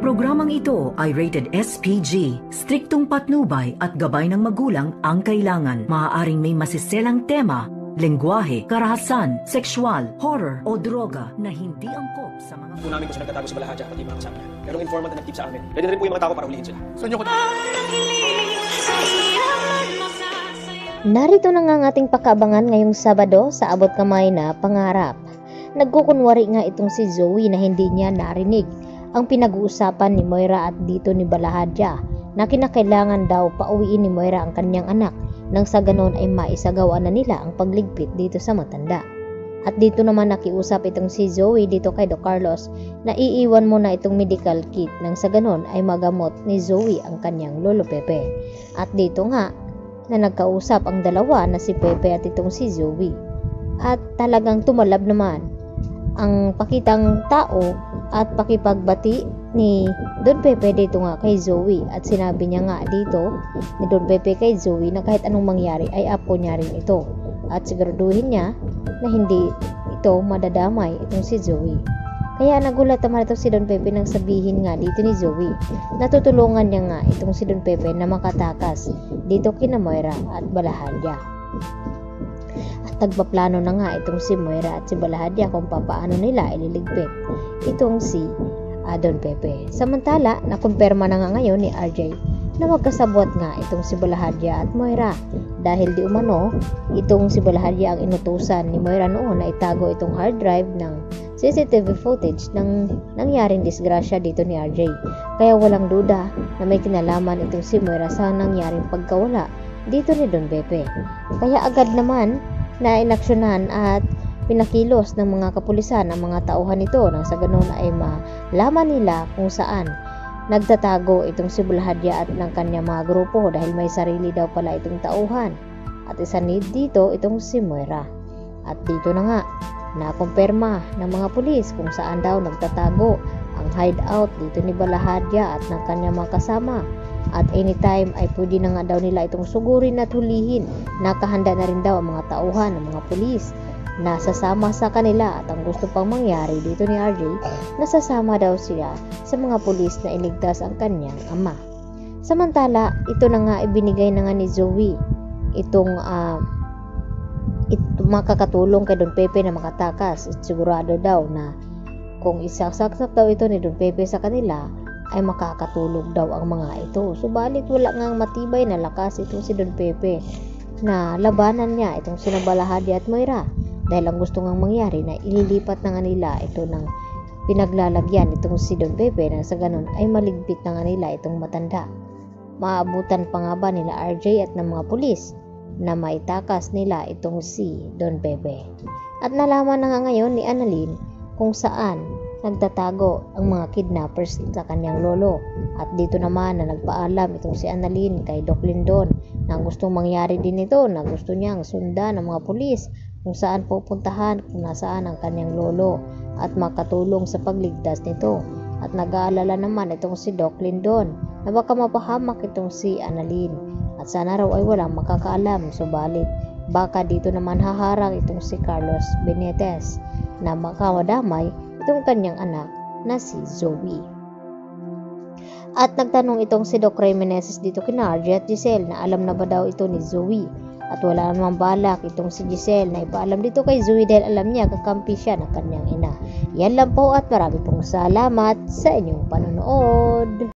Ang programang ito ay rated SPG. Striktong patnubay at gabay ng magulang ang kailangan. Maaaring may masiselang tema, lengguwahe, karahasan, sexual, horror o droga na hindi angkop sa mga... Po namin kung saan nagtatago si Balahadja pati mga kasama niya. Merong informant na nag-tip sa amin. Ready na rin po yung mga tao para hulihin sila. Saan niyo ko... Narito na nga ang ating pakabangan ngayong Sabado sa abot kamay na pangarap. Nagkukunwari nga itong si Zoe na hindi niya narinig ang pinag-uusapan ni Moira at dito ni Balahadja na kinakailangan daw pauwiin ni Moira ang kanyang anak nang sa ganon ay maisagawa na nila ang pagligpit dito sa matanda. At dito naman nakiusap itong si Zoe dito kay Doc Carlos na iiwan mo na itong medical kit nang sa ganon ay magamot ni Zoe ang kanyang lolo Pepe. At dito nga na nagkausap ang dalawa na si Pepe at itong si Zoe. At talagang tumalab naman ang pakitang tao at pakipagbati ni Don Pepe dito nga kay Zoe. At sinabi niya nga dito ni Don Pepe kay Zoe na kahit anong mangyari ay apo niya rin ito. At siguraduhin niya na hindi ito madadamay itong si Zoe. Kaya nagulat naman ito si Don Pepe nang sabihin nga dito ni Zoe. Natutulungan niya nga itong si Don Pepe na makatakas dito kina Moira at Balahadja. At nagpaplano na nga itong si Moira at si Balahadja kung papaano nila ililigpit itong si Don Pepe. Samantala, nakumpirma na nga ngayon ni RJ na magkasabot nga itong si Balahadja at Moira dahil di umano itong si Balahadja ang inutusan ni Moira noon na itago itong hard drive ng CCTV footage ng nangyaring disgrasya dito ni RJ. Kaya walang duda na may kinalaman itong si Moira sa nangyaring pagkawala dito ni Don Pepe. Kaya agad naman na inaksyonan at pinakilos ng mga kapulisan ang mga tauhan nito nang sa ganun ay malaman nila kung saan nagtatago itong si Balahadja at ng kanyang mga grupo dahil may sarili daw pala itong tauhan. At isa dito itong si Moira. At dito na nga nakumpirma ng mga pulis kung saan daw nagtatago ang hideout dito ni Balahadja at ng kanyang mga kasama. At anytime ay pwede na nga daw nila itong sugurin at hulihin. Nakahanda na rin daw ang mga tauhan ng mga pulis na sasama sa kanila. At ang gusto pang mangyari dito ni RJ, nasasama daw sila sa mga pulis na iligtas ang kanyang ama. Samantala, ito na nga ibinigay na nga ni Zoe itong makakatulong kay Don Pepe na makatakas. At sigurado daw na kung isasaksak daw ito ni Don Pepe sa kanila ay makakatulog daw ang mga ito. Subalit wala ngang matibay na lakas itong si Don Pepe na labanan niya itong sina Balahadja at Moira dahil ang gusto ngang mangyari na ililipat na nga nila ito ng pinaglalagyan itong si Don Pepe na sa ganun ay maligpit na nga nila itong matanda. Maabutan pa nga ba nila RJ at ng mga pulis na maitakas nila itong si Don Pepe. At nalaman na nga ngayon ni Annalyn kung saan nagtatago ang mga kidnappers sa kanyang lolo. At dito naman na nagpaalam itong si Annalyn kay Doc Lindon na gustong mangyari din ito, na gusto niyang sundan ng mga pulis kung saan pupuntahan, kung nasaan ang kanyang lolo at makatulong sa pagligtas nito. At nag-aalala naman itong si Doc Lindon na baka mapahamak itong si Annalyn at sana raw ay walang makakaalam. Subalit baka dito naman haharang itong si Carlos Benitez na makawadamay itong kanyang anak na si Zoe. At nagtanong itong si Doc Ray Meneses dito kina RJ at Giselle na alam na ba daw ito ni Zoe. At wala namang balak itong si Giselle na ipaalam dito kay Zoe dahil alam niya kakampi siya ng kanyang ina. Yan lang po at marami pong salamat sa inyong panonood.